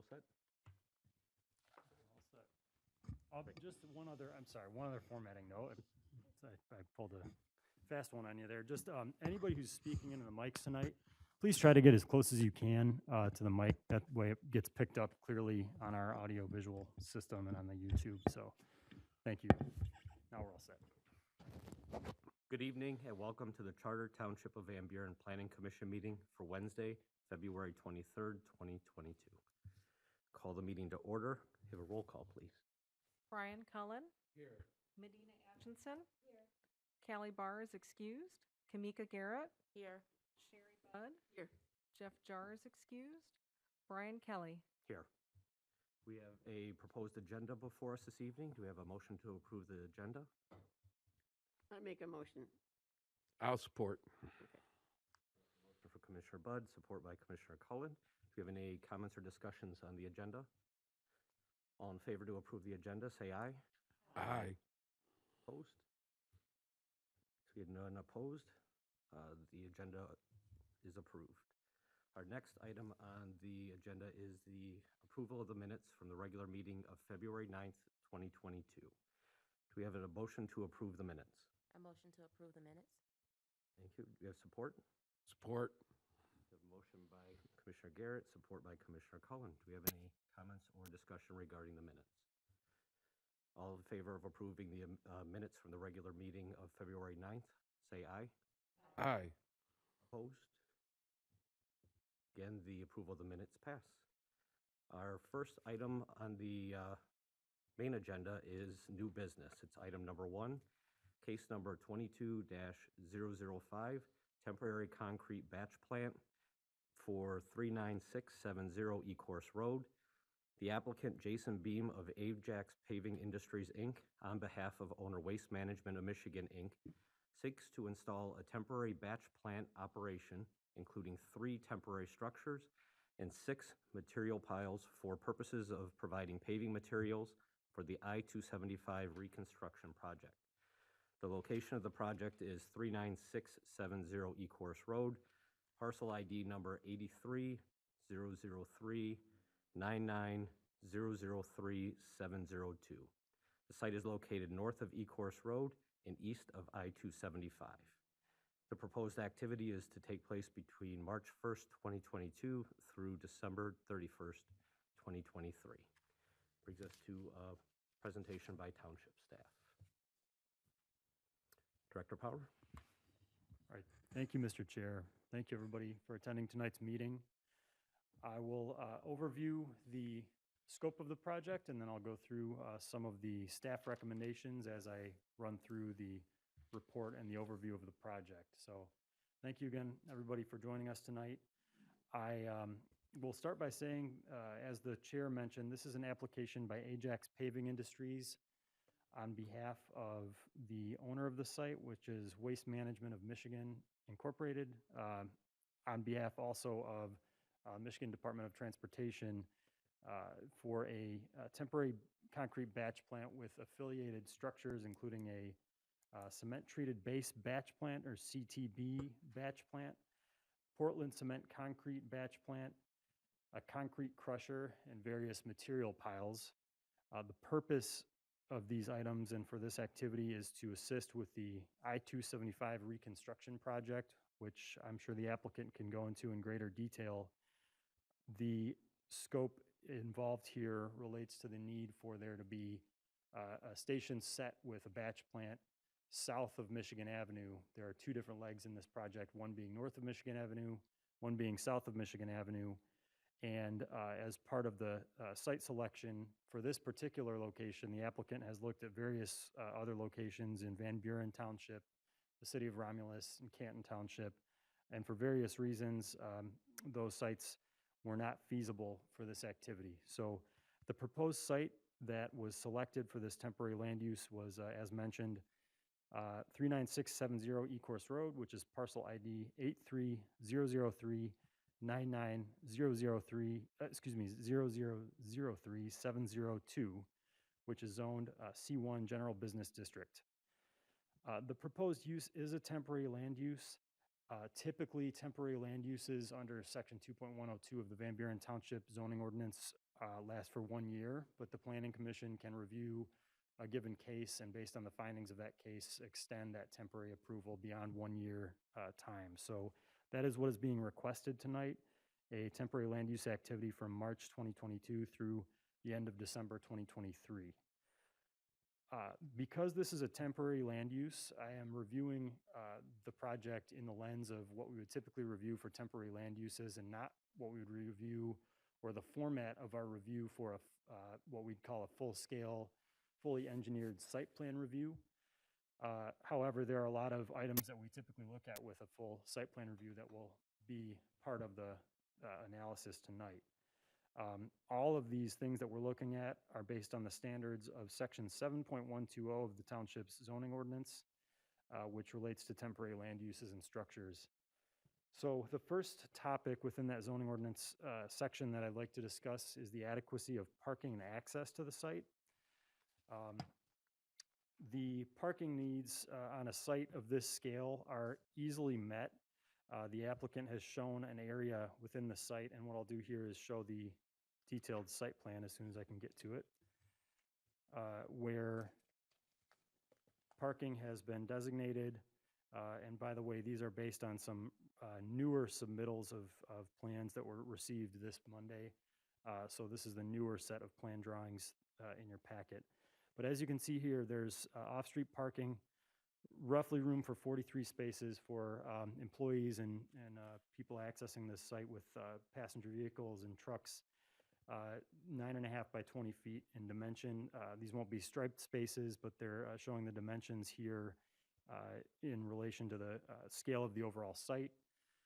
set? All set. Just one other formatting note. I pulled a fast one on you there. Just anybody who's speaking into the mics tonight, please try to get as close as you can to the mic. That way it gets picked up clearly on our audio-visual system and on the YouTube. So thank you. Now we're all set. Good evening and welcome to the Charter Township of Van Buren Planning Commission meeting for Wednesday, February 23rd, 2022. Call the meeting to order. Have a roll call, please. Brian Cullen. Here. Medina Atchinson. Here. Callie Barr is excused. Kamika Garrett. Here. Sherry Budd. Here. Jeff Jarr is excused. Brian Kelly. Here. We have a proposed agenda before us this evening. Do we have a motion to approve the agenda? I make a motion. I'll support. Motion for Commissioner Budd, support by Commissioner Cullen. Do we have any comments or discussions on the agenda? All in favor to approve the agenda, say aye. Aye. Opposed? So we have none opposed. The agenda is approved. Our next item on the agenda is the approval of the minutes from the regular meeting of February 9th, 2022. Do we have a motion to approve the minutes? A motion to approve the minutes. Thank you. Do we have support? Support. We have a motion by Commissioner Garrett, support by Commissioner Cullen. Do we have any comments or discussion regarding the minutes? All in favor of approving the minutes from the regular meeting of February 9th, say aye. Aye. Opposed? Again, the approval of the minutes pass. Our first item on the main agenda is new business. It's item number 1, case number 22-005, temporary concrete batch plant for 39670 Ecorse Road. The applicant, Jason Beam of Ajax Paving Industries, Inc., on behalf of owner Waste Management of Michigan, Inc., seeks to install a temporary batch plant operation, including 3 temporary structures and 6 material piles for purposes of providing paving materials for the I-275 reconstruction project. The location of the project is 39670 Ecorse Road, parcel ID number 83-003-99-003-702. The site is located north of Ecorse Road and east of I-275. The proposed activity is to take place between March 1st, 2022 through December 31st, 2023. Brings us to a presentation by Township staff. Director Power. All right. Thank you, Mr. Chair. Thank you, everybody, for attending tonight's meeting. I will overview the scope of the project, and then I'll go through some of the staff recommendations as I run through the report and the overview of the project. So thank you again, everybody, for joining us tonight. I will start by saying, as the chair mentioned, this is an application by Ajax Paving Industries on behalf of the owner of the site, which is Waste Management of Michigan Incorporated, on behalf also of Michigan Department of Transportation for a temporary concrete batch plant with affiliated structures, including a cement-treated base batch plant, or CTB batch plant, Portland cement concrete batch plant, a concrete crusher, and various material piles. The purpose of these items and for this activity is to assist with the I-275 reconstruction project, which I'm sure the applicant can go into in greater detail. The scope involved here relates to the need for there to be a station set with a batch plant south of Michigan Avenue. There are 2 different legs in this project, one being north of Michigan Avenue, one being south of Michigan Avenue. And as part of the site selection for this particular location, the applicant has looked at various other locations in Van Buren Township, the city of Romulus, and Canton Township. And for various reasons, those sites were not feasible for this activity. So the proposed site that was selected for this temporary land use was, as mentioned, 39670 Ecorse Road, which is parcel ID 83003-0003-702, which is zoned C1 General Business District. The proposed use is a temporary land use. Typically, temporary land uses under Section 2.102 of the Van Buren Township zoning ordinance last for 1 year, but the Planning Commission can review a given case and based on the findings of that case, extend that temporary approval beyond 1 year time. So that is what is being requested tonight, a temporary land use activity from March 2022 through the end of December 2023. Because this is a temporary land use, I am reviewing the project in the lens of what we would typically review for temporary land uses and not what we would review or the format of our review for what we'd call a full-scale, fully engineered site plan review. However, there are a lot of items that we typically look at with a full site plan review that will be part of the analysis tonight. All of these things that we're looking at are based on the standards of section 7.120 of the township's zoning ordinance, which relates to temporary land uses and structures. So the first topic within that zoning ordinance section that I'd like to discuss is the adequacy of parking and access to the site. The parking needs on a site of this scale are easily met. The applicant has shown an area within the site, and what I'll do here is show the detailed site plan as soon as I can get to it, where parking has been designated. And by the way, these are based on some newer submittals of plans that were received this Monday. So this is the newer set of plan drawings in your packet. But as you can see here, there's off-street parking, roughly room for 43 spaces for employees and people accessing this site with passenger vehicles and trucks, 9.5 by 20 feet in dimension. These won't be striped spaces, but they're showing the dimensions here in relation to the scale of the overall site.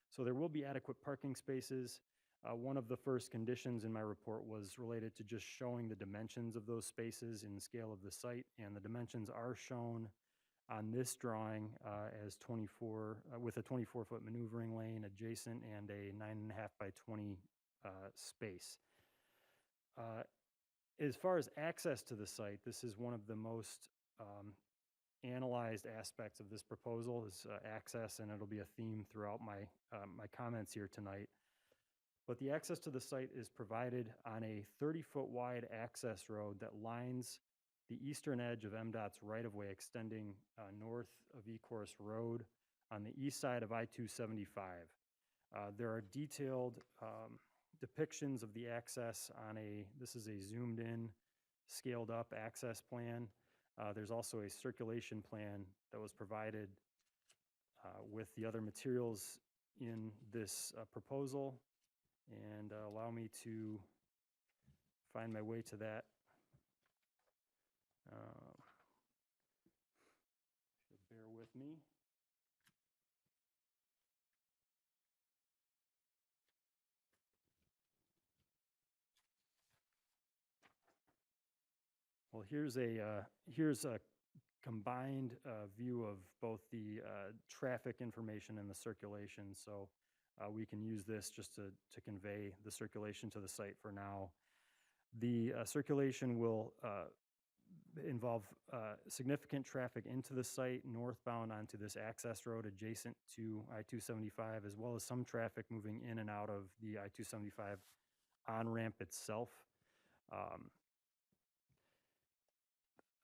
So there will be adequate parking spaces. One of the first conditions in my report was related to just showing the dimensions of those spaces in the scale of the site, and the dimensions are shown on this drawing as 24, with a 24-foot maneuvering lane adjacent and a 9.5 by 20 space. As far as access to the site, this is one of the most analyzed aspects of this proposal is access, and it'll be a theme throughout my comments here tonight. But the access to the site is provided on a 30-foot wide access road that lines the eastern edge of MDOT's right-of-way extending north of Ecorse Road on the east side of I-275. There are detailed depictions of the access on this is a zoomed-in, scaled-up access plan. There's also a circulation plan that was provided with the other materials in this proposal. And allow me to find my way to that. Bear with me. Well, here's a combined view of both the traffic information and the circulation. So we can use this just to convey the circulation to the site for now. The circulation will involve significant traffic into the site northbound onto this access road adjacent to I-275, as well as some traffic moving in and out of the I-275 on-ramp itself.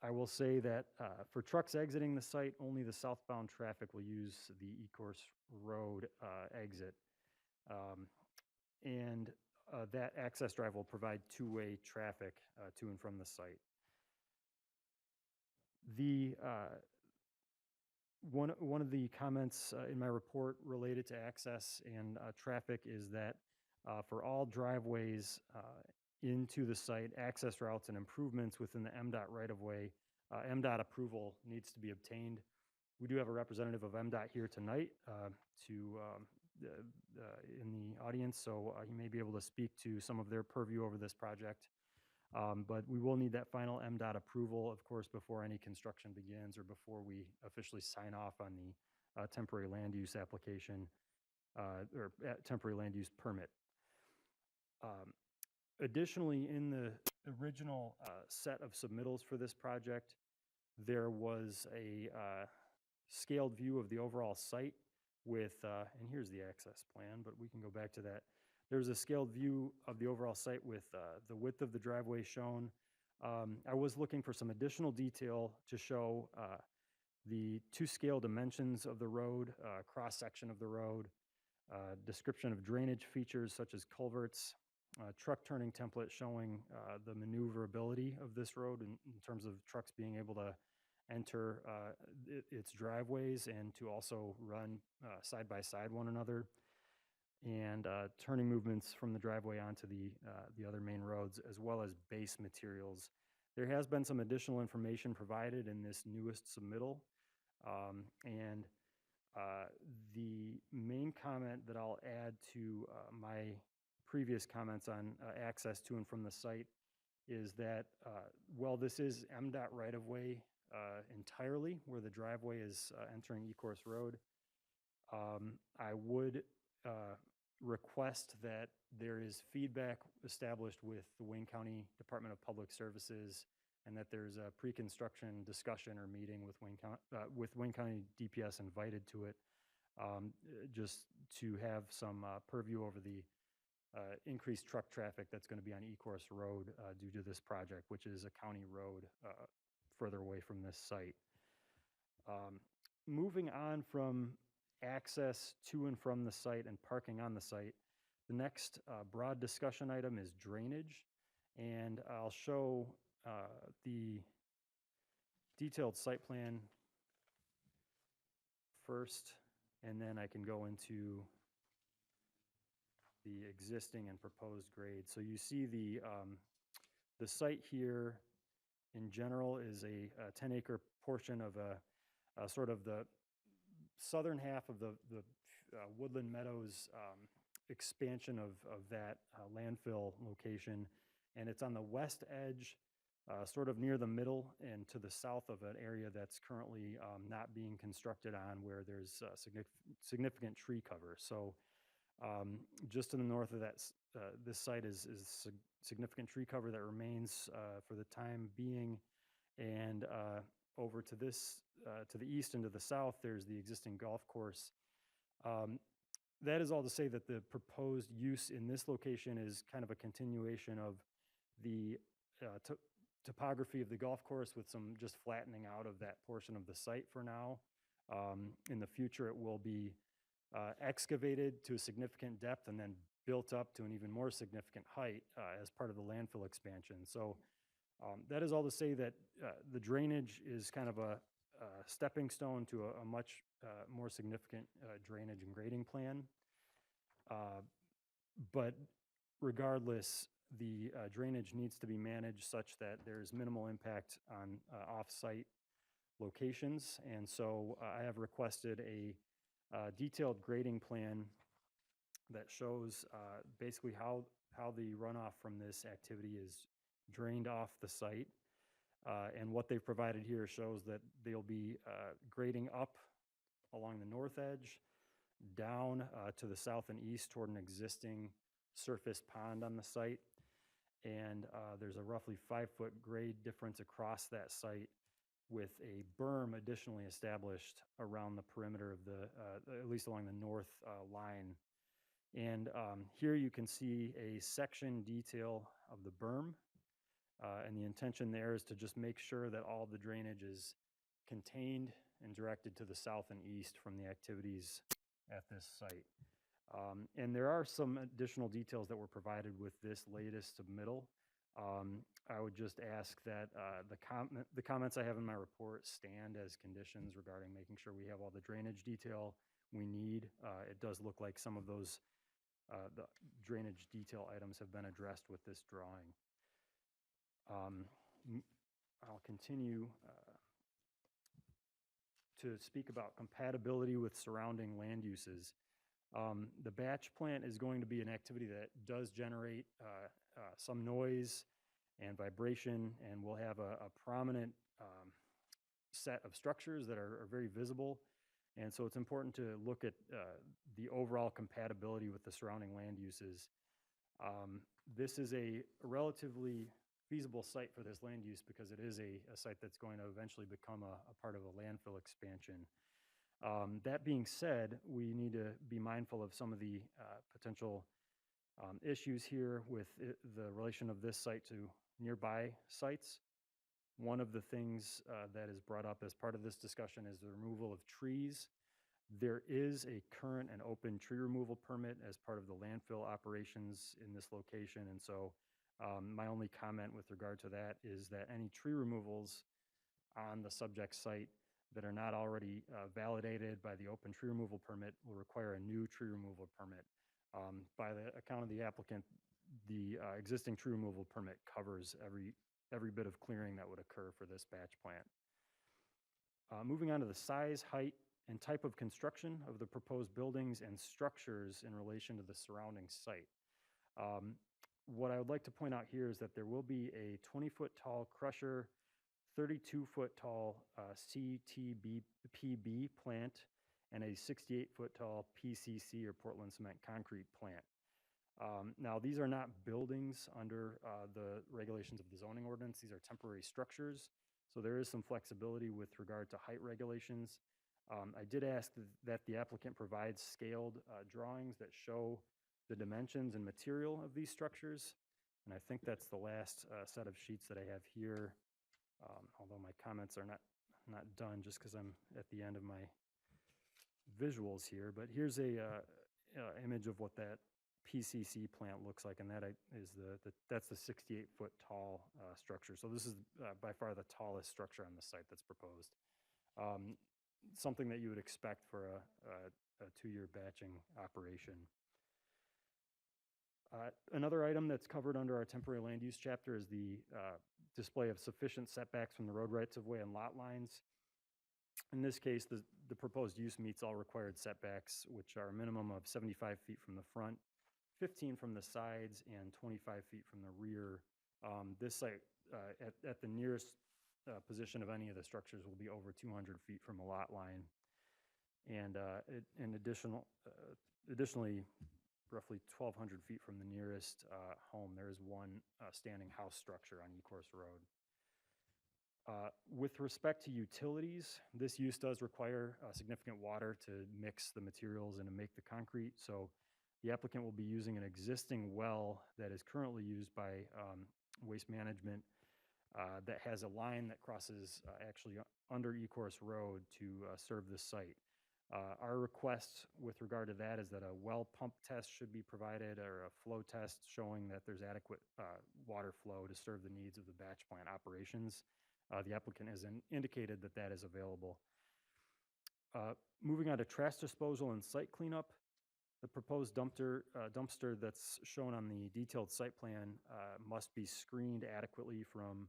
I will say that for trucks exiting the site, only the southbound traffic will use the Ecorse Road exit. And that access drive will provide two-way traffic to and from the site. One of the comments in my report related to access and traffic is that for all driveways into the site, access routes and improvements within the MDOT right-of-way, MDOT approval needs to be obtained. We do have a representative of MDOT here tonight in the audience, so he may be able to speak to some of their purview over this project. But we will need that final MDOT approval, of course, before any construction begins or before we officially sign off on the temporary land use application or temporary land use permit. Additionally, in the original set of submittals for this project, there was a scaled view of the overall site with, and here's the access plan, but we can go back to that. There's a scaled view of the overall site with the width of the driveway shown. I was looking for some additional detail to show the two scale dimensions of the road, cross-section of the road, description of drainage features such as culverts, truck turning template showing the maneuverability of this road in terms of trucks being able to enter its driveways and to also run side by side one another, and turning movements from the driveway onto the other main roads, as well as base materials. There has been some additional information provided in this newest submittal, and the main comment that I'll add to my previous comments on access to and from the site is that while this is MDOT right-of-way entirely, where the driveway is entering Ecorse Road, I would request that there is feedback established with the Wayne County Department of Public Services, and that there's a pre-construction discussion or meeting with Wayne County DPS invited to it, just to have some purview over the increased truck traffic that's going to be on Ecorse Road due to this project, which is a county road further away from this site. Moving on from access to and from the site and parking on the site, the next broad discussion item is drainage, and I'll show the detailed site plan first, and then I can go into the existing and proposed grade. So you see the site here in general is a 10-acre portion of a sort of the southern half of the Woodland Meadows expansion of that landfill location, and it's on the west edge, sort of near the middle and to the south of an area that's currently not being constructed on, where there's significant tree cover. So just to the north of that, this site is significant tree cover that remains for the time being, and over to this, to the east and to the south, there's the existing golf course. That is all to say that the proposed use in this location is kind of a continuation of the topography of the golf course, with some just flattening out of that portion of the site for now. In the future, it will be excavated to a significant depth and then built up to an even more significant height as part of the landfill expansion. So that is all to say that the drainage is kind of a stepping stone to a much more significant drainage and grading plan. But regardless, the drainage needs to be managed such that there's minimal impact on off-site locations. And so I have requested a detailed grading plan that shows basically how the runoff from this activity is drained off the site. And what they've provided here shows that they'll be grading up along the north edge, down to the south and east toward an existing surface pond on the site. And there's a roughly 5-foot grade difference across that site, with a berm additionally established around the perimeter of the, at least along the north line. And here you can see a section detail of the berm. And the intention there is to just make sure that all the drainage is contained and directed to the south and east from the activities at this site. And there are some additional details that were provided with this latest submittal. I would just ask that the comments I have in my report stand as conditions regarding making sure we have all the drainage detail we need. It does look like some of those the drainage detail items have been addressed with this drawing. I'll continue to speak about compatibility with surrounding land uses. The batch plant is going to be an activity that does generate some noise and vibration, and will have a prominent set of structures that are very visible. And so it's important to look at the overall compatibility with the surrounding land uses. This is a relatively feasible site for this land use because it is a site that's going to eventually become a part of a landfill expansion. That being said, we need to be mindful of some of the potential Issues here with the relation of this site to nearby sites. One of the things that is brought up as part of this discussion is the removal of trees. There is a current and open tree removal permit as part of the landfill operations in this location, and so my only comment with regard to that is that any tree removals on the subject site that are not already validated by the open tree removal permit will require a new tree removal permit. By the account of the applicant, the existing tree removal permit covers every bit of clearing that would occur for this batch plant. Moving on to the size, height, and type of construction of the proposed buildings and structures in relation to the surrounding site. What I would like to point out here is that there will be a 20-foot tall crusher, 32-foot tall CTBPB plant, and a 68-foot tall PCC or Portland Cement Concrete plant. Now, these are not buildings under the regulations of the zoning ordinance. These are temporary structures, so there is some flexibility with regard to height regulations. I did ask that the applicant provides scaled drawings that show the dimensions and material of these structures, and I think that's the last set of sheets that I have here, although my comments are not done just because I'm at the end of my visuals here. But here's a image of what that PCC plant looks like, and that is that's the 68-foot tall structure. So this is by far the tallest structure on the site that's proposed. Something that you would expect for a 2-year batching operation. Another item that's covered under our temporary land use chapter is the display of sufficient setbacks from the road rights-of-way and lot lines. In this case, the proposed use meets all required setbacks, which are a minimum of 75 feet from the front, 15 from the sides, and 25 feet from the rear. This site, at the nearest position of any of the structures, will be over 200 feet from a lot line. And additionally, roughly 1,200 feet from the nearest home, there is one standing house structure on Ecorse Road. With respect to utilities, this use does require significant water to mix the materials and to make the concrete. So the applicant will be using an existing well that is currently used by Waste Management that has a line that crosses actually under Ecorse Road to serve this site. Our request with regard to that is that a well pump test should be provided, or a flow test showing that there's adequate water flow to serve the needs of the batch plant operations. The applicant has indicated that that is available. Moving on to trash disposal and site cleanup, the proposed dumpster that's shown on the detailed site plan must be screened adequately from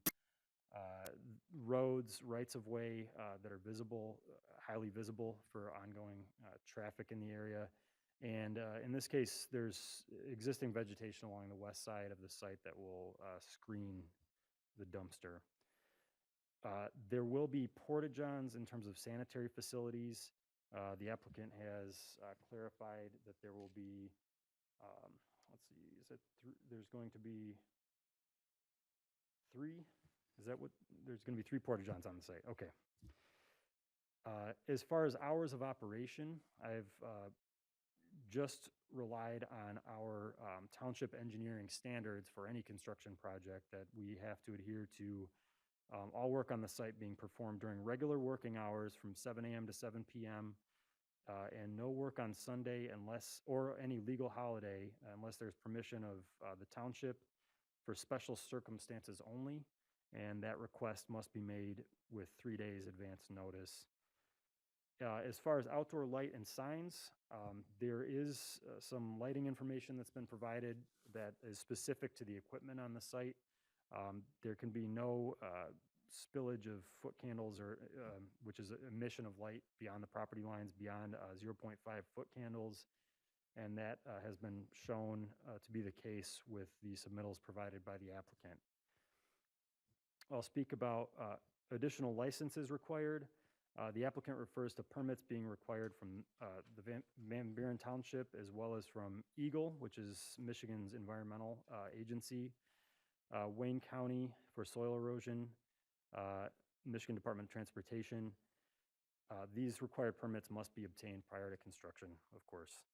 roads, rights-of-way that are visible, highly visible for ongoing traffic in the area. And in this case, there's existing vegetation along the west side of the site that will screen the dumpster. There will be porta-johns in terms of sanitary facilities. The applicant has clarified that there will be, let's see, is it there's going to be 3? Is that what, there's going to be 3 porta-johns on the site? Okay. As far as hours of operation, I've just relied on our township engineering standards for any construction project that we have to adhere to. All work on the site being performed during regular working hours from 7 a.m. to 7 p.m. And no work on Sunday or any legal holiday unless there's permission of the township for special circumstances only. And that request must be made with 3 days advance notice. As far as outdoor light and signs, there is some lighting information that's been provided that is specific to the equipment on the site. There can be no spillage of foot candles, or which is emission of light beyond the property lines, beyond 0.5 foot candles, and that has been shown to be the case with the submittals provided by the applicant. I'll speak about additional licenses required. The applicant refers to permits being required from the Van Buren Township, as well as from Eagle, which is Michigan's environmental agency, Wayne County for soil erosion, Michigan Department of Transportation. These required permits must be obtained prior to construction, of course.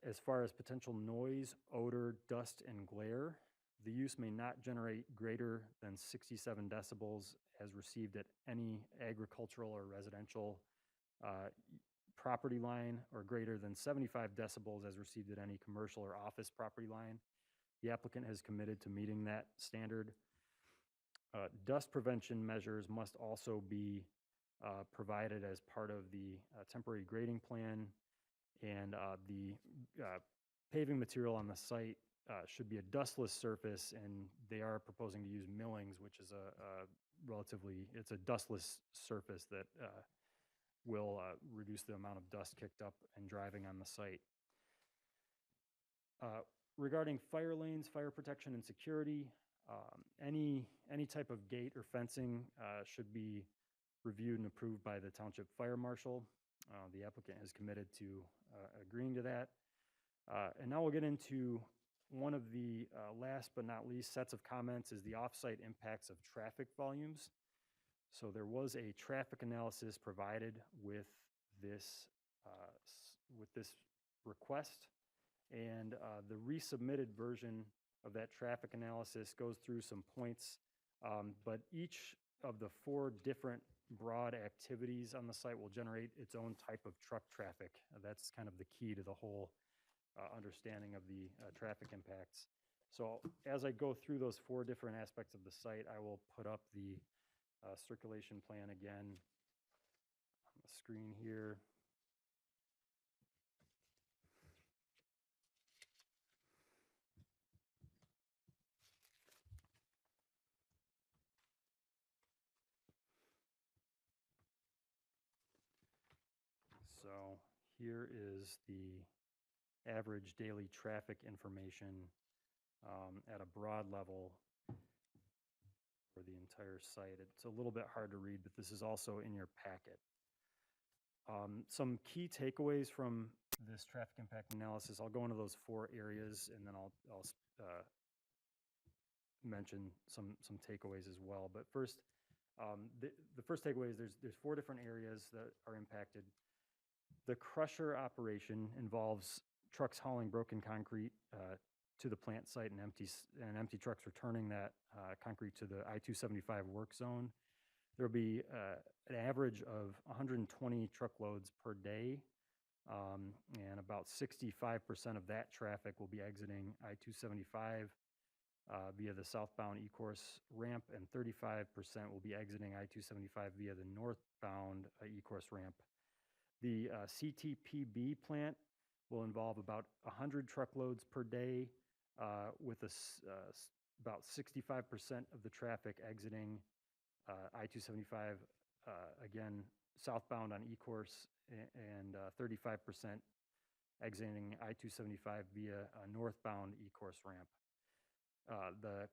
As far as potential noise, odor, dust, and glare, the use may not generate greater than 67 decibels as received at any agricultural or residential property line, or greater than 75 decibels as received at any commercial or office property line. The applicant has committed to meeting that standard. Dust prevention measures must also be provided as part of the temporary grading plan, and the paving material on the site should be a dustless surface, and they are proposing to use millings, which is it's a dustless surface that will reduce the amount of dust kicked up and driving on the site. Regarding fire lanes, fire protection and security, any type of gate or fencing should be reviewed and approved by the township fire marshal. The applicant is committed to agreeing to that. And now we'll get into one of the last but not least sets of comments is the off-site impacts of traffic volumes. So there was a traffic analysis provided with this request, and the resubmitted version of that traffic analysis goes through some points, but each of the 4 different broad activities on the site will generate its own type of truck traffic. That's kind of the key to the whole understanding of the traffic impacts. So as I go through those 4 different aspects of the site, I will put up the circulation plan again on the screen here. So here is the average daily traffic information at a broad level for the entire site. It's a little bit hard to read, but this is also in your packet. Some key takeaways from this traffic impact analysis, I'll go into those 4 areas, and then I'll mention some takeaways as well. But first, the first takeaway is there's 4 different areas that are impacted. The crusher operation involves trucks hauling broken concrete to the plant site and empty trucks returning that concrete to the I-275 work zone. There will be an average of 120 truckloads per day, and about 65% of that traffic will be exiting I-275 via the southbound E-course ramp, and 35% will be exiting I-275 via the northbound E-course ramp. The CTPB plant will involve about 100 truckloads per day, with about 65% of the traffic exiting I-275, again, southbound on E-course, and 35% exiting I-275 via a northbound E-course ramp. The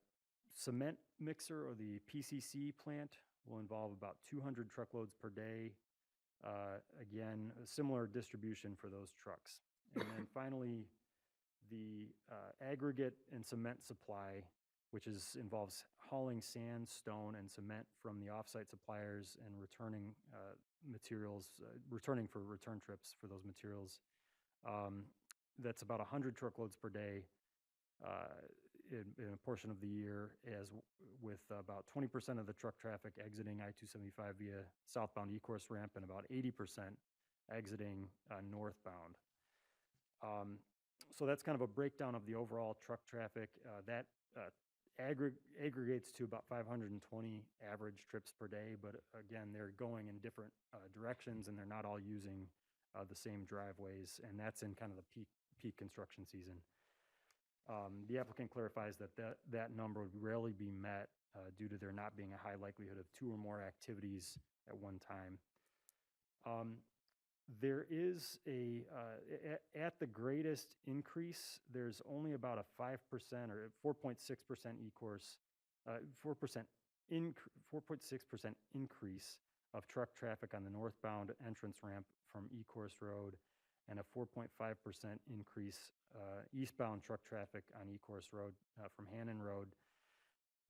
cement mixer, or the PCC plant, will involve about 200 truckloads per day. Again, a similar distribution for those trucks. And then finally, the aggregate and cement supply, which involves hauling sand, stone, and cement from the offsite suppliers and returning materials, returning for return trips for those materials. That's about 100 truckloads per day in a portion of the year, as with about 20% of the truck traffic exiting I-275 via southbound E-course ramp, and about 80% exiting northbound. So that's kind of a breakdown of the overall truck traffic. That aggregates to about 520 average trips per day, but again, they're going in different directions, and they're not all using the same driveways, and that's in kind of the peak construction season. The applicant clarifies that number would rarely be met due to there not being a high likelihood of 2 or more activities at one time. There is at the greatest increase, there's only about a 5% or 4.6% E-course, 4.6% increase of truck traffic on the northbound entrance ramp from E-course Road, and a 4.5% increase eastbound truck traffic on E-course Road from Hannon Road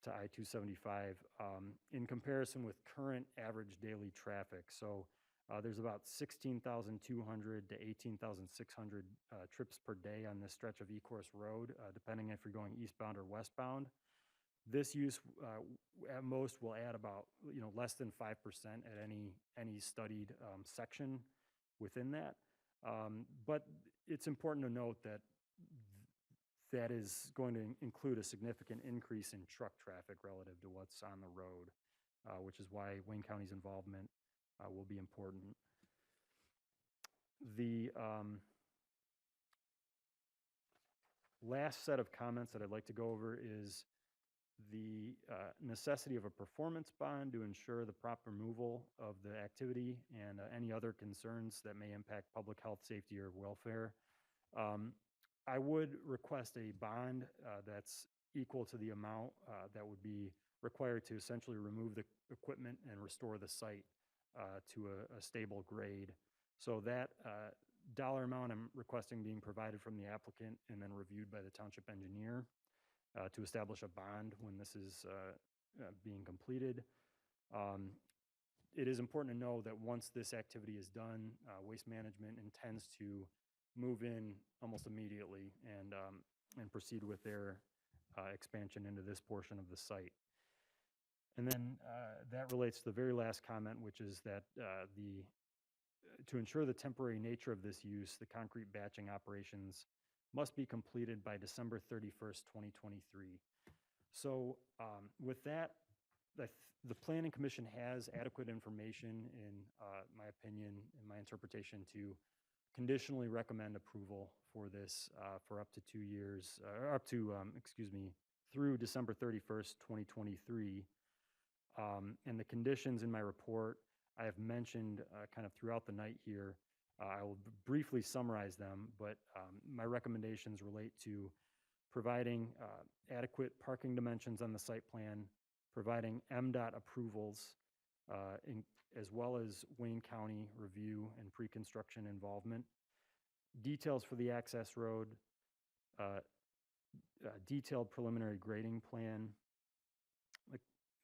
to I-275 in comparison with current average daily traffic. So There's about 16,200 to 18,600 trips per day on this stretch of E-course road, depending if you're going eastbound or westbound. This use at most will add about less than 5% at any studied section within that. But it's important to note that that is going to include a significant increase in truck traffic relative to what's on the road, which is why Wayne County's involvement will be important. The last set of comments that I'd like to go over is the necessity of a performance bond to ensure the proper removal of the activity and any other concerns that may impact public health, safety, or welfare. I would request a bond that's equal to the amount that would be required to essentially remove the equipment and restore the site to a stable grade. So that dollar amount I'm requesting being provided from the applicant and then reviewed by the township engineer to establish a bond when this is being completed. It is important to know that once this activity is done, Waste Management intends to move in almost immediately and proceed with their expansion into this portion of the site. And then that relates to the very last comment, which is that to ensure the temporary nature of this use, the concrete batching operations must be completed by December 31st, 2023. So with that, the Planning Commission has adequate information, in my opinion, in my interpretation, to conditionally recommend approval for this for up to 2 years, or up to, through December 31st, 2023. And the conditions in my report, I have mentioned kind of throughout the night here. I will briefly summarize them, but my recommendations relate to providing adequate parking dimensions on the site plan, providing MDOT approvals, as well as Wayne County review and pre-construction involvement, details for the access road, detailed preliminary grading plan,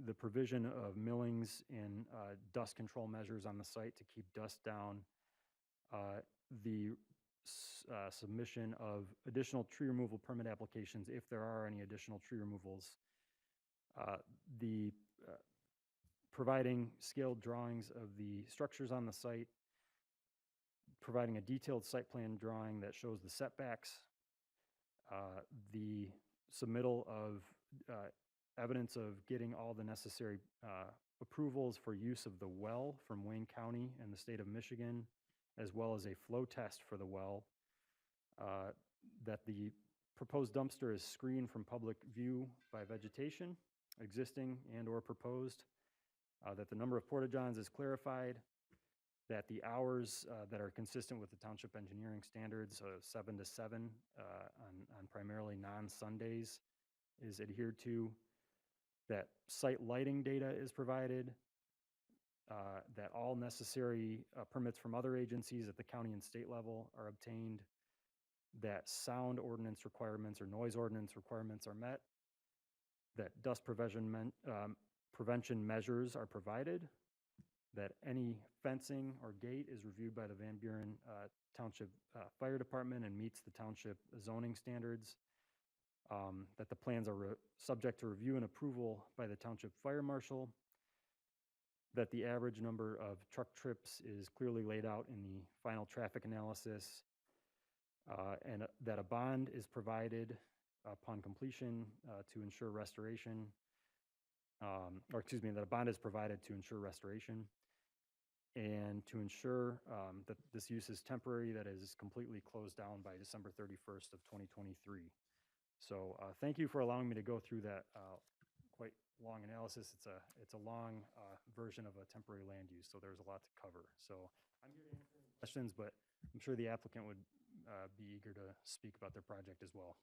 the provision of millings and dust control measures on the site to keep dust down, the submission of additional tree removal permit applications if there are any additional tree removals, the providing scaled drawings of the structures on the site, providing a detailed site plan drawing that shows the setbacks, the submittal of evidence of getting all the necessary approvals for use of the well from Wayne County and the state of Michigan, as well as a flow test for the well, that the proposed dumpster is screened from public view by vegetation, existing and or proposed, that the number of porta-johns is clarified, that the hours that are consistent with the township engineering standards of 7 to 7 on primarily non-Sundays is adhered to, that site lighting data is provided, that all necessary permits from other agencies at the county and state level are obtained, that sound ordinance requirements or noise ordinance requirements are met, that dust prevention measures are provided, that any fencing or gate is reviewed by the Van Buren Township Fire Department and meets the township zoning standards, that the plans are subject to review and approval by the township fire marshal, that the average number of truck trips is clearly laid out in the final traffic analysis, and that a bond is provided upon completion to ensure restoration, that a bond is provided to ensure restoration, and to ensure that this use is temporary, that is completely closed down by December 31st of 2023. So thank you for allowing me to go through that quite long analysis. It's a long version of a temporary land use, so there's a lot to cover. So I'm here to answer any questions, but I'm sure the applicant would be eager to speak about their project as well.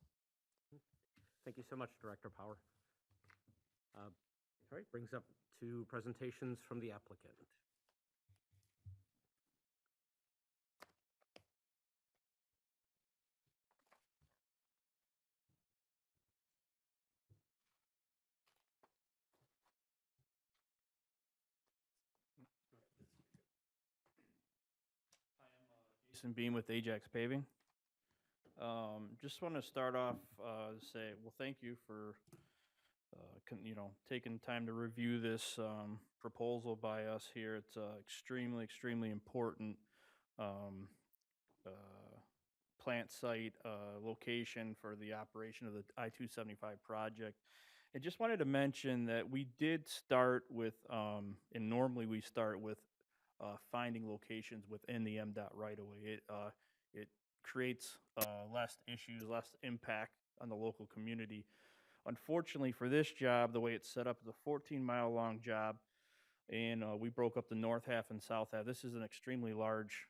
Thank you so much, Director Power. All right, brings up to presentations from the applicant. Jason Beam with Ajax Paving. Just want to start off to say, well, thank you for taking time to review this proposal by us here. It's extremely, extremely important um, uh, plant site location for the operation of the I-275 project. I just wanted to mention that we did start with, and normally we start with finding locations within the MDOT right of way. It creates less issues, less impact on the local community. Unfortunately for this job, the way it's set up is a 14-mile long job, and we broke up the north half and south half. This is an extremely large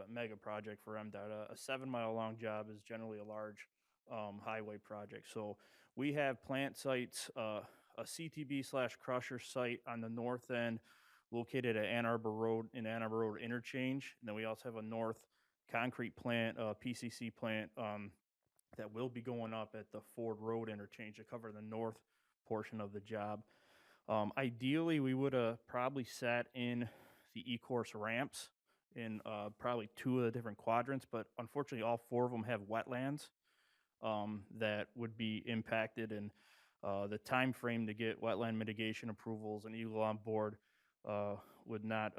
mega project for MDOT. A 7-mile long job is generally a large highway project. So we have plant sites, a CTB/crusher site on the north end located at Ann Arbor Road in Ann Arbor Road interchange. And then we also have a north concrete plant, PCC plant that will be going up at the Ford Road interchange to cover the north portion of the job. Ideally, we would have probably sat in the E-course ramps in probably 2 of the different quadrants, but unfortunately all 4 of them have wetlands that would be impacted, and the time frame to get wetland mitigation approvals and Eagle on board would not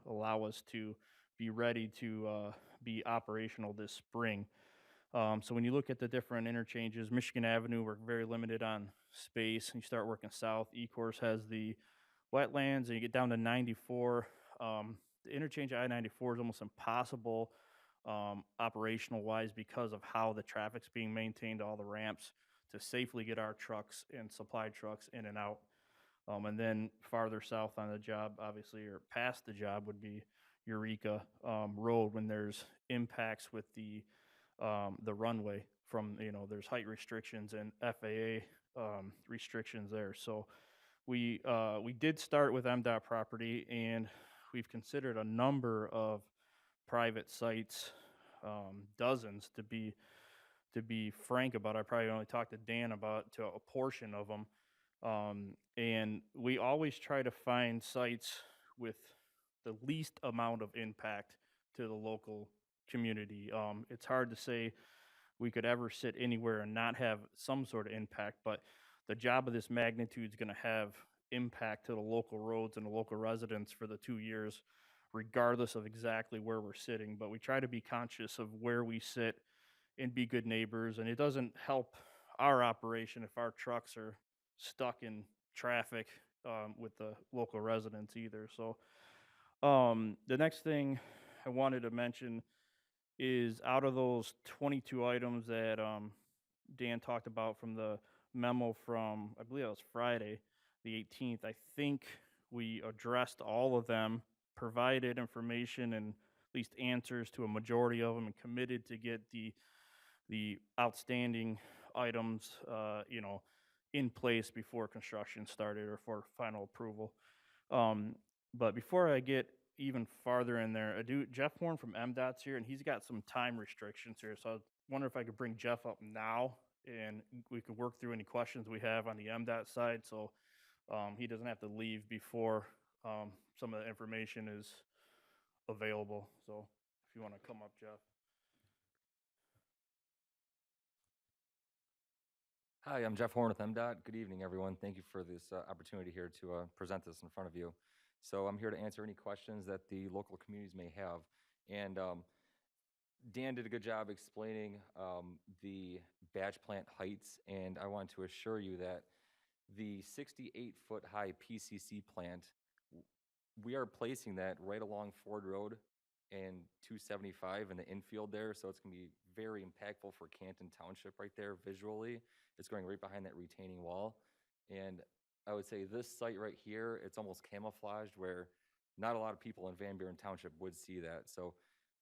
allow us to be ready to be operational this spring. So when you look at the different interchanges, Michigan Avenue, we're very limited on space. And you start working south, E-course has the wetlands, and you get down to 94. The interchange I-94 is almost impossible operational-wise because of how the traffic's being maintained, all the ramps, to safely get our trucks and supply trucks in and out. And then farther south on the job, obviously, or past the job, would be Eureka Road when there's impacts with the runway from, there's height restrictions and FAA restrictions there. So we did start with MDOT property, and we've considered a number of private sites, dozens to be frank about. I probably only talked to Dan about to a portion of them. And we always try to find sites with the least amount of impact to the local community. It's hard to say we could ever sit anywhere and not have some sort of impact, but the job of this magnitude is going to have impact to the local roads and the local residents for the 2 years, regardless of exactly where we're sitting. But we try to be conscious of where we sit and be good neighbors, and it doesn't help our operation if our trucks are stuck in traffic with the local residents either. So the next thing I wanted to mention is, out of those 22 items that Dan talked about from the memo from, I believe that was Friday, the 18th, I think we addressed all of them, provided information and at least answers to a majority of them, and committed to get the outstanding items, in place before construction started or for final approval. But before I get even farther in there, Jeff Horn from MDOT's here, and he's got some time restrictions here. So I wonder if I could bring Jeff up now, and we could work through any questions we have on the MDOT side, so he doesn't have to leave before some of the information is available. So if you want to come up, Jeff. Hi, I'm Jeff Horn with MDOT. Good evening, everyone. Thank you for this opportunity here to present this in front of you. So I'm here to answer any questions that the local communities may have. And Dan did a good job explaining the batch plant heights, and I want to assure you that the 68-foot high PCC plant, we are placing that right along Ford Road and 275 in the infield there, so it's going to be very impactful for Canton Township right there visually. It's going right behind that retaining wall. And I would say this site right here, it's almost camouflaged, where not a lot of people in Van Buren Township would see that. So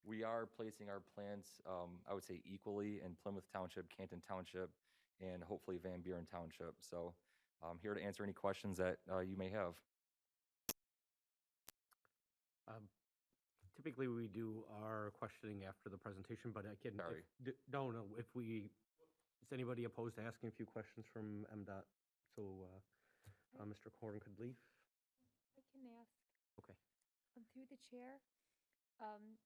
we are placing our plants, I would say, equally in Plymouth Township, Canton Township, and hopefully Van Buren Township. So I'm here to answer any questions that you may have. Typically, we do our questioning after the presentation, but again, Sorry. Is anybody opposed to asking a few questions from MDOT? So Mr. Corn could leave? I can ask. Okay. Through the chair,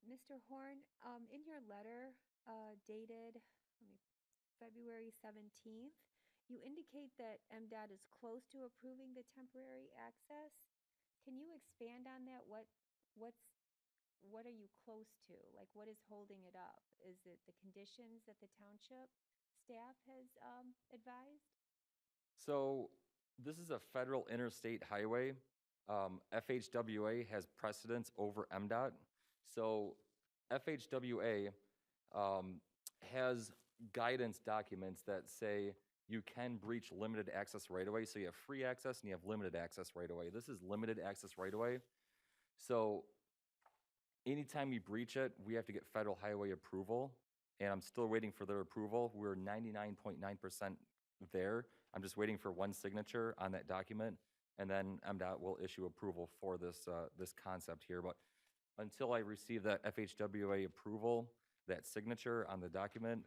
Mr. Horn, in your letter dated February 17th, you indicate that MDOT is close to approving the temporary access. Can you expand on that? What are you close to? Like, what is holding it up? Is it the conditions that the township staff has advised? So this is a federal interstate highway. FHWA has precedence over MDOT. So FHWA has guidance documents that say you can breach limited access right away. So you have free access and you have limited access right away. This is limited access right away. So anytime you breach it, we have to get federal highway approval. And I'm still waiting for their approval. We're 99.9% there. I'm just waiting for one signature on that document, and then MDOT will issue approval for this, this concept here. But until I receive that FHWA approval, that signature on the document,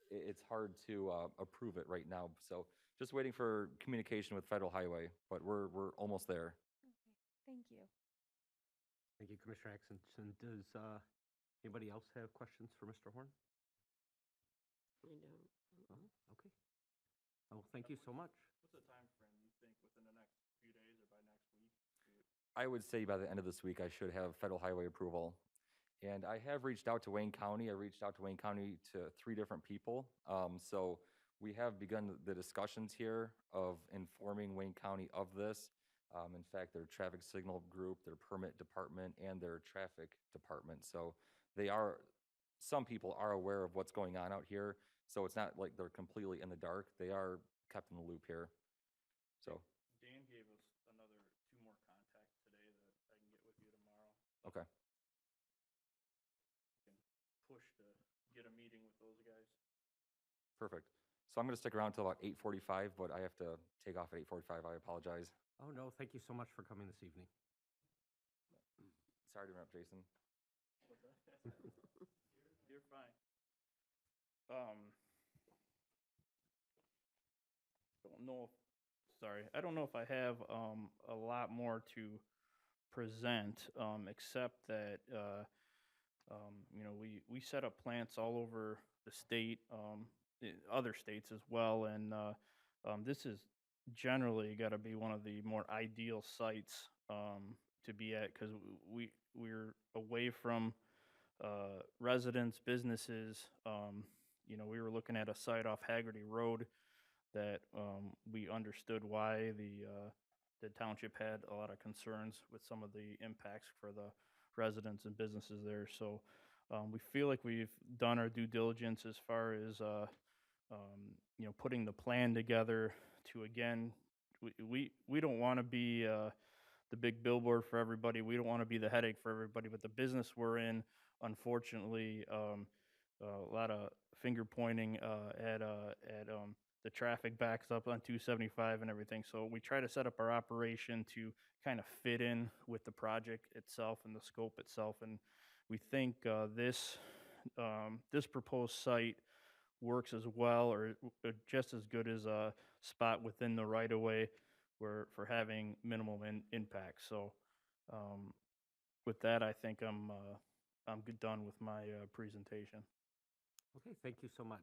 it's hard to approve it right now. So just waiting for communication with Federal Highway, but we're almost there. Okay, thank you. Thank you, Commissioner Atkinson. Does anybody else have questions for Mr. Horn? I don't. Oh, okay. Oh, thank you so much. What's the time frame you think within the next few days or by next week? I would say by the end of this week, I should have Federal Highway approval. And I have reached out to Wayne County. I reached out to Wayne County to 3 different people. So we have begun the discussions here of informing Wayne County of this. In fact, their traffic signal group, their permit department, and their traffic department. So some people are aware of what's going on out here. So it's not like they're completely in the dark. They are kept in the loop here. So. Dan gave us another 2 more contacts today that I can get with you tomorrow. Okay. Can push to get a meeting with those guys. Perfect. So I'm going to stick around till about 8:45, but I have to take off at 8:45. I apologize. Oh, no, thank you so much for coming this evening. Sorry to interrupt, Jason. What's that? You're fine. I don't know if I have a lot more to present, except that you know, we set up plants all over the state, other states as well, and this is generally got to be one of the more ideal sites to be at, because we're away from residents, businesses. You know, we were looking at a site off Haggerty Road that we understood why the township had a lot of concerns with some of the impacts for the residents and businesses there. So we feel like we've done our due diligence as far as you know, putting the plan together to, again, we don't want to be the big billboard for everybody. We don't want to be the headache for everybody, but the business we're in, unfortunately, a lot of finger pointing at the traffic backs up on 275 and everything. So we try to set up our operation to kind of fit in with the project itself and the scope itself. And we think this proposed site works as well or just as good as a spot within the right-of-way for having minimal impact. So with that, I think I'm done with my presentation. Okay, thank you so much.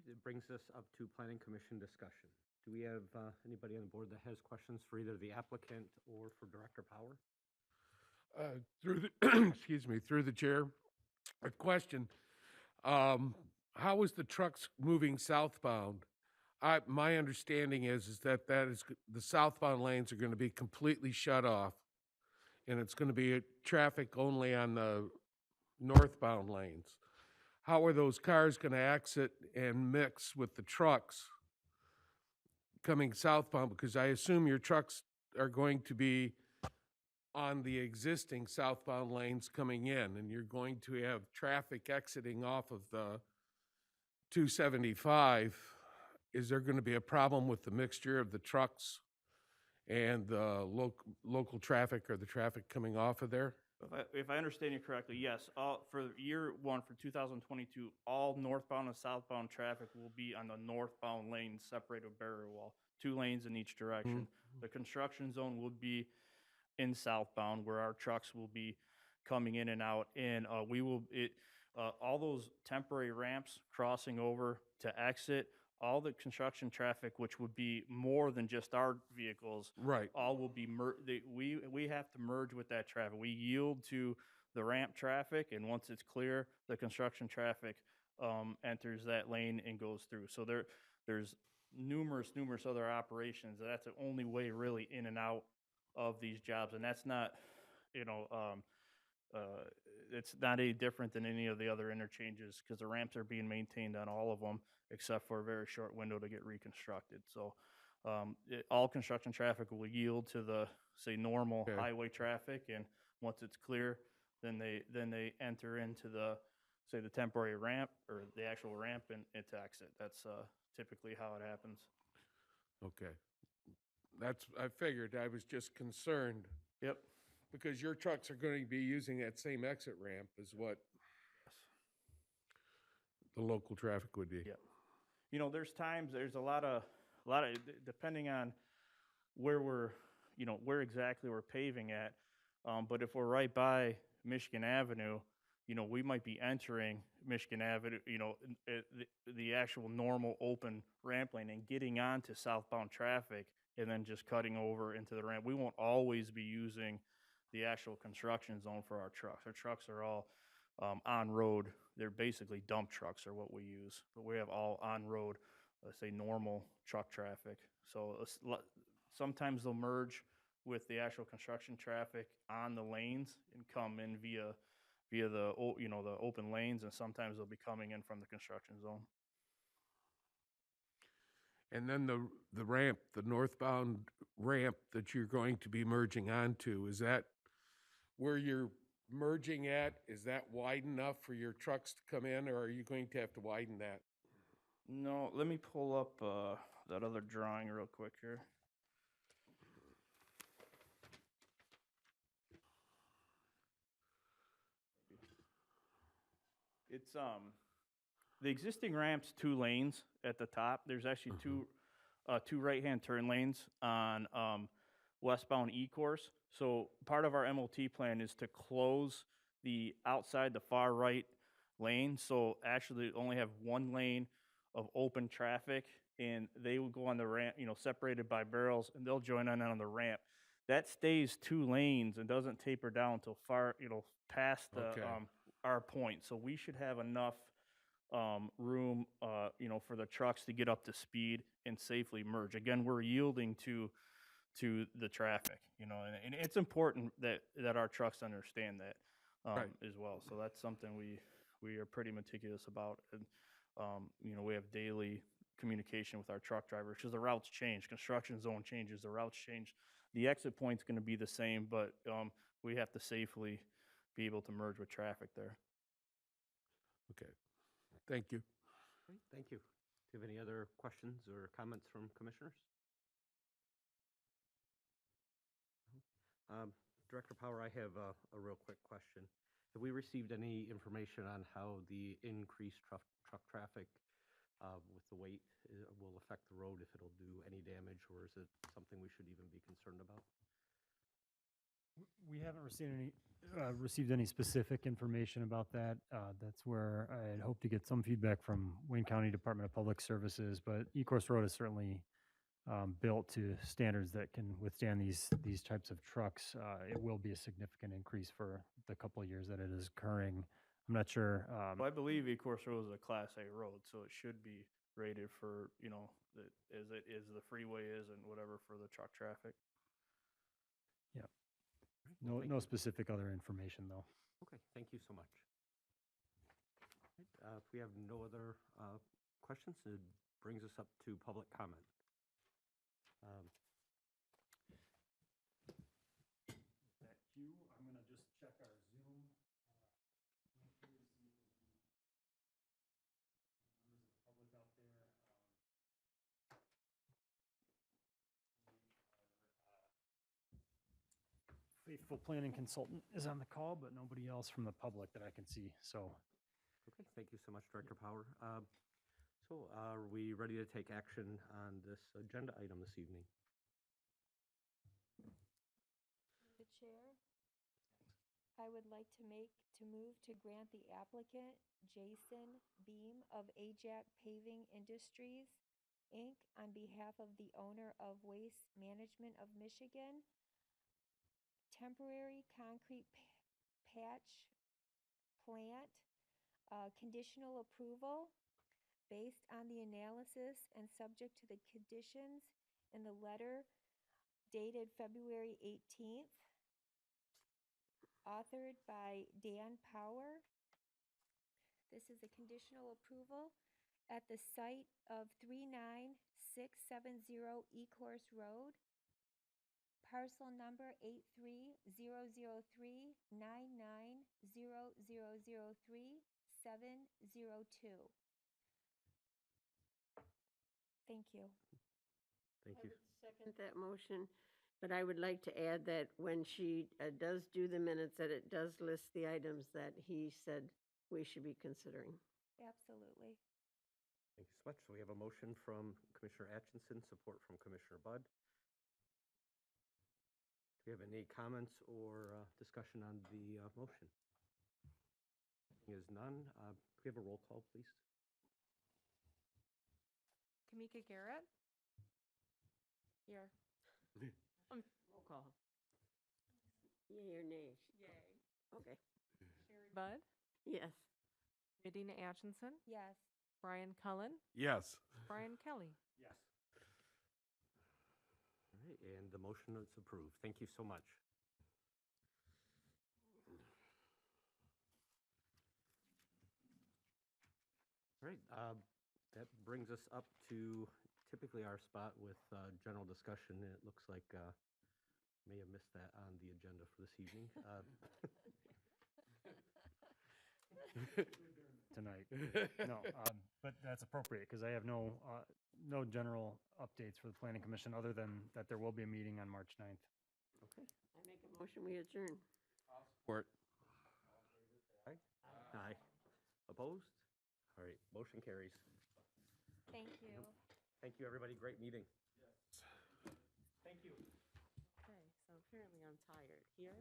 It brings us up to Planning Commission discussion. Do we have anybody on the board that has questions for either the applicant or for Director Power? Through the, excuse me, through the chair, a question. How is the trucks moving southbound? My understanding is that the southbound lanes are going to be completely shut off, and it's going to be traffic only on the northbound lanes. How are those cars going to exit and mix with the trucks coming southbound? Because I assume your trucks are going to be on the existing southbound lanes coming in, and you're going to have traffic exiting off of the 275. Is there going to be a problem with the mixture of the trucks and the local traffic or the traffic coming off of there? If I understand you correctly, yes. For year 1, for 2022, all northbound and southbound traffic will be on the northbound lane separated barrier wall, 2 lanes in each direction. The construction zone will be in southbound where our trucks will be coming in and out. And all those temporary ramps crossing over to exit, all the construction traffic, which would be more than just our vehicles, Right. all will be we have to merge with that traffic. We yield to the ramp traffic, and once it's clear, the construction traffic enters that lane and goes through. So there's numerous other operations. That's the only way really in and out of these jobs, and that's not, it's not any different than any of the other interchanges because the ramps are being maintained on all of them except for a very short window to get reconstructed. So all construction traffic will yield to the, say, normal Okay. highway traffic, and once it's clear, then they enter into the, say, the temporary ramp or the actual ramp and into exit. That's typically how it happens. Okay. I figured. I was just concerned Yep. because your trucks are going to be using that same exit ramp as what the local traffic would be. Yep. There's a lot of, depending on where where exactly we're paving at. But if we're right by Michigan Avenue, we might be entering Michigan Avenue, the actual normal open ramp lane and getting onto southbound traffic and then just cutting over into the ramp. We won't always be using the actual construction zone for our trucks. Our trucks are all on road. They're basically dump trucks are what we use, but we have all on road, let's say normal truck traffic. So sometimes they'll merge with the actual construction traffic on the lanes and come in via the the open lanes, and sometimes they'll be coming in from the construction zone. And then the ramp, the northbound ramp that you're going to be merging onto, is that where you're merging at? Is that wide enough for your trucks to come in, or are you going to have to widen that? No, let me pull up that other drawing real quick here. It's the existing ramp's 2 lanes at the top. There's actually two right-hand turn lanes on westbound E-course. So part of our MOT plan is to close the outside, the far right lane. So actually only have 1 lane of open traffic, and they will go on the ramp, separated by barrels, and they'll join on the ramp. That stays 2 lanes and doesn't taper down until far, past the Okay. our point. So we should have enough room, for the trucks to get up to speed and safely merge. Again, we're yielding to the traffic, and it's important that our trucks understand that Right. as well. So that's something we are pretty meticulous about, and we have daily communication with our truck drivers because the routes change, construction zone changes, the routes change. The exit point's going to be the same, but we have to safely be able to merge with traffic there. Okay. Thank you. Great, thank you. Do you have any other questions or comments from commissioners? Director Power, I have a real quick question. Have we received any information on how the increased truck traffic with the weight will affect the road, if it'll do any damage, or is it something we should even be concerned about? We haven't received any specific information about that. That's where I had hoped to get some feedback from Wayne County Department of Public Services, but E-course Road is certainly built to standards that can withstand these types of trucks. It will be a significant increase for the couple of years that it is occurring. I'm not sure. Well, I believe E-course Road is a Class A road, so it should be rated for, as it is the freeway is and whatever for the truck traffic. Yeah. Well, thank No you. specific other information, though. Okay, thank you so much. If we have no other questions, it brings us up to public comment. That cue, I'm going to just check our Zoom. Faithful planning consultant is on the call, but nobody else from the public that I can see. So, Okay, thank you so much, Director Power. So are we ready to take action on this agenda item this evening? The I would like to move to grant the applicant, Jason Beam of Ajax Paving Industries, Inc., on behalf of the owner of Waste Management of Michigan, temporary concrete patch plant, conditional approval based on the analysis and subject to the conditions in the letter dated February 18th, authored by Dan Power. This is a conditional approval at the site of 39670 Ecorse Road, parcel number 830003990003-702. Thank you. Thank I you. would second that motion, but I would like to add that when she does do the minutes, that it does list the items that he said we should be considering. Absolutely. Thank you so much. So we have a motion from Commissioner Atchison, support from Commissioner Budd. Do we have any comments or discussion on the motion? Seeing as none, could we have a roll call, please? Kamika Garrett, Here. Roll call. Yay or nay? Yay. Okay. Sherry Budd, Yes. Medina Atchison, Yes. Brian Cullen, Yes. Brian Kelly. Yes. All right, and the motion is approved. Thank you so much. All right, that brings us up to typically our spot with general discussion. It looks like may have missed that on the agenda for this evening. Tonight. No, but that's appropriate because I have no general updates for the Planning Commission other than that there will be a meeting on March 9th. Okay. I make a motion, we adjourn. Support. Aye. Opposed? All right, motion carries. Thank you. Thank you, everybody. Great meeting. Thank you. Okay, so apparently I'm tired. Here?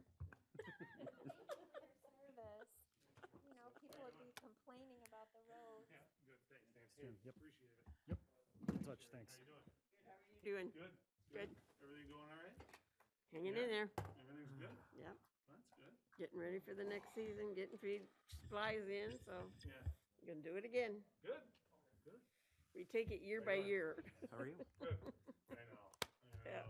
Service. You know, people would be complaining about the roads. Good, thanks. Thanks, Jim. Yep. Appreciate it. Yep. In touch, thanks. Doing? Good. Good. Everything going all right? Hanging in there. Everything's good? Yep. That's good. Getting ready for the next season, getting feed supplies in, so Yeah. gonna do it again. Good. Good. We take it year by year. How are you? Good. I know. Yeah.